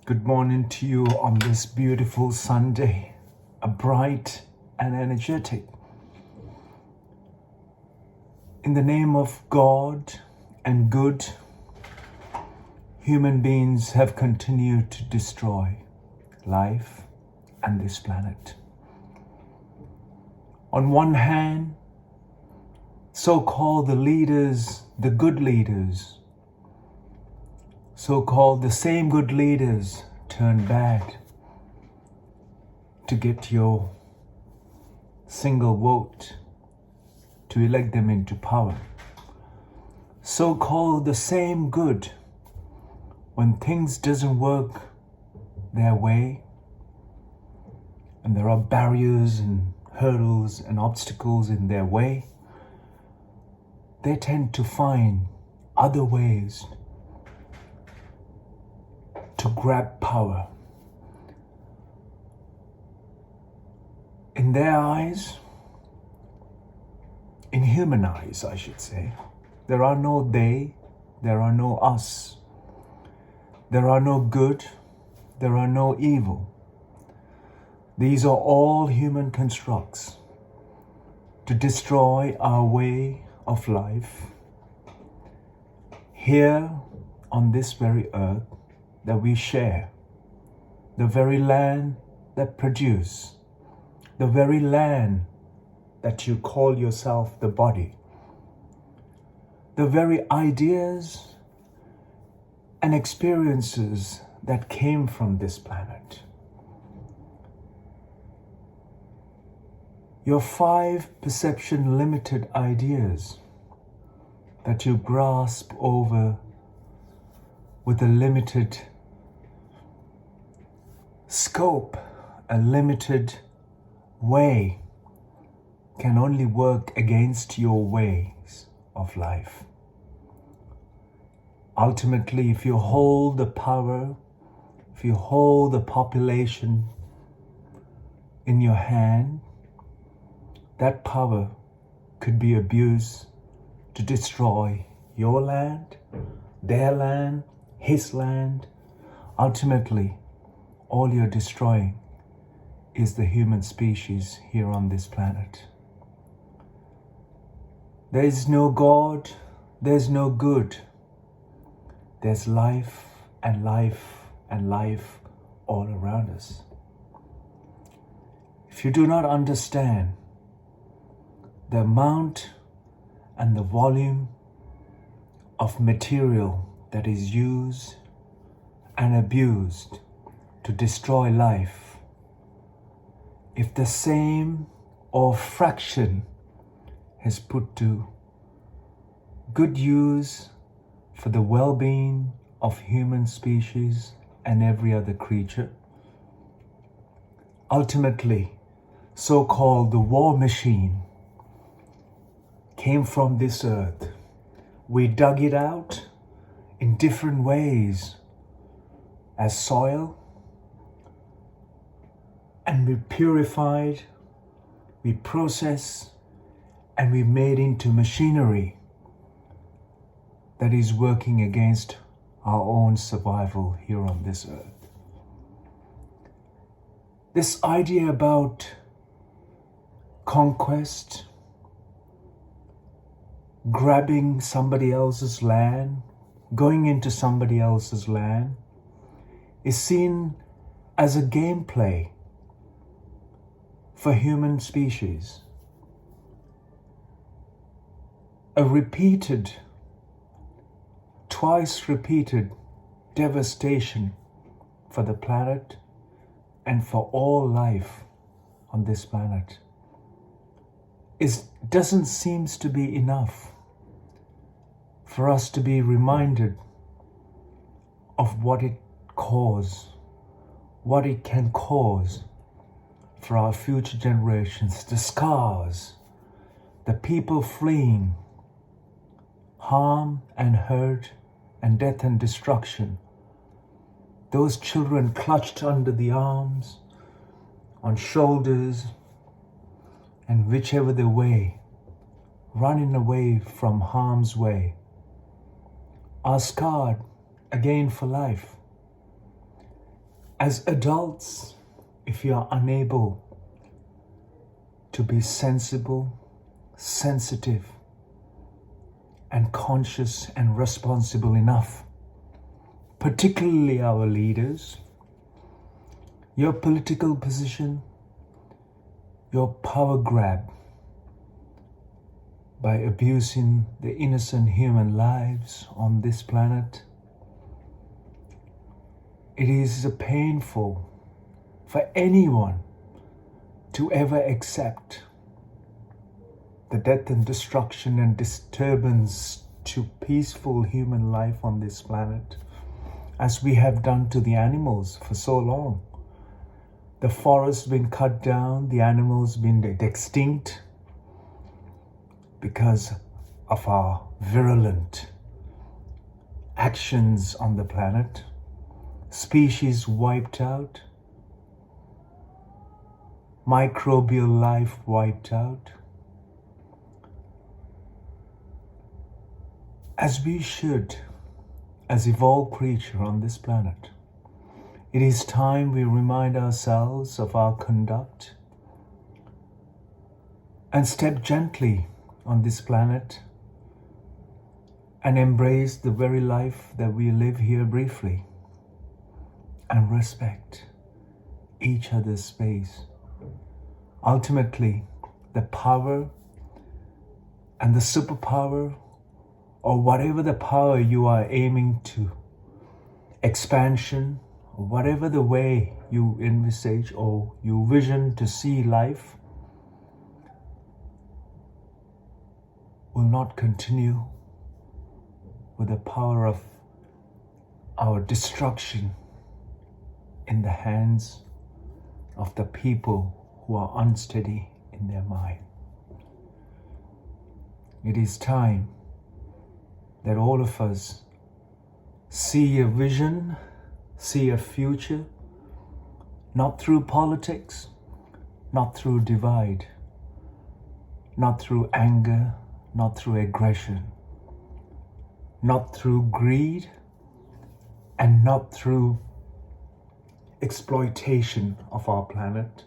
Good morning to you on this beautiful Sunday, a bright and energetic. In the name of God and good, human beings have continued to destroy life and this planet. On one hand, so-called the leaders, the good leaders, so-called the same good leaders turn bad to get your single vote to elect them into power. So-called the same good, when things doesn't work their way and there are barriers and hurdles and obstacles in their way, they tend to find other ways to grab power. In their eyes, in human eyes, I should say, there are no they, there are no us. There are no good, there are no evil. These are all human constructs to destroy our way of life here on this very earth that we share, the very land that produce, the very land that you call yourself the body, the very ideas and experiences that came from this planet. Your 5 perception limited ideas that you grasp over with a limited scope, a limited way, can only work against your ways of life. Ultimately, if you hold the power, if you hold the population in your hand, that power could be abused to destroy your land, their land, his land. Ultimately, all you're destroying is the human species here on this planet. There is no God, there's no good. There's life and life and life all around us. If you do not understand the amount and the volume of material that is used and abused to destroy life, if the same or fraction is put to good use for the well-being of human species and every other creature, ultimately, so-called the war machine came from this earth. We dug it out in different ways as soil, and we purified, we processed, and we made into machinery that is working against our own survival here on this earth. This idea about conquest, grabbing somebody else's land, going into somebody else's land, is seen as a gameplay for human species. A twice repeated devastation for the planet and for all life on this planet doesn't seem to be enough for us to be reminded of what it can cause for our future generations, the scars, the people fleeing harm and hurt and death and destruction, those children clutched under the arms, on shoulders, and whichever the way, running away from harm's way, are scarred again for life. As adults, if you are unable to be sensible, sensitive, and conscious and responsible enough, particularly our leaders, your political position, your power grab by abusing the innocent human lives on this planet, it is painful for anyone to ever accept the death and destruction and disturbance to peaceful human life on this planet, as we have done to the animals for so long. The forest been cut down, the animals been extinct because of our virulent actions on the planet. Species wiped out, microbial life wiped out. As we should, as evolved creature on this planet, it is time we remind ourselves of our conduct and step gently on this planet and embrace the very life that we live here briefly and respect each other's space. Ultimately, the power and the superpower, or whatever the power you are aiming to, expansion, or whatever the way you envisage or you vision to see life, will not continue with the power of our destruction in the hands of the people who are unsteady in their mind. It is time that all of us see a vision, see a future, not through politics, not through divide, not through anger, not through aggression, not through greed, and not through exploitation of our planet,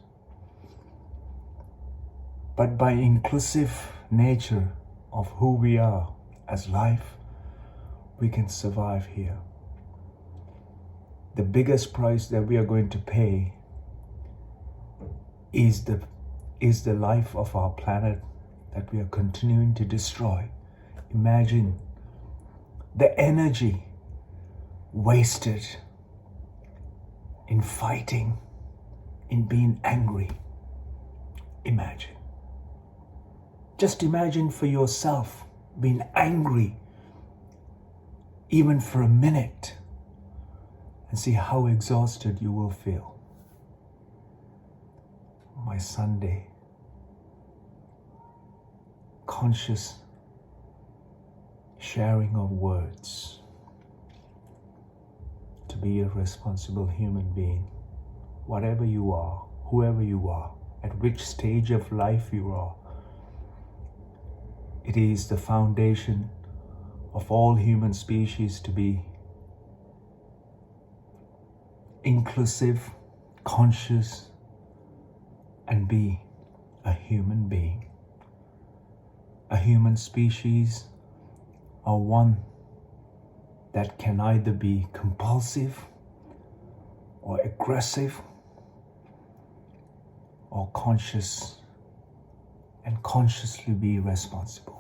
but by inclusive nature of who we are as life, we can survive here. The biggest price that we are going to pay is the life of our planet that we are continuing to destroy. Imagine the energy wasted in fighting, in being angry. Imagine. Just imagine for yourself being angry even for a minute and see how exhausted you will feel. My Sunday, conscious sharing of words to be a responsible human being, whatever you are, whoever you are, at which stage of life you are. It is the foundation of all human species to be inclusive, conscious, and be a human being. A human species are one that can either be compulsive or aggressive or conscious and consciously be responsible.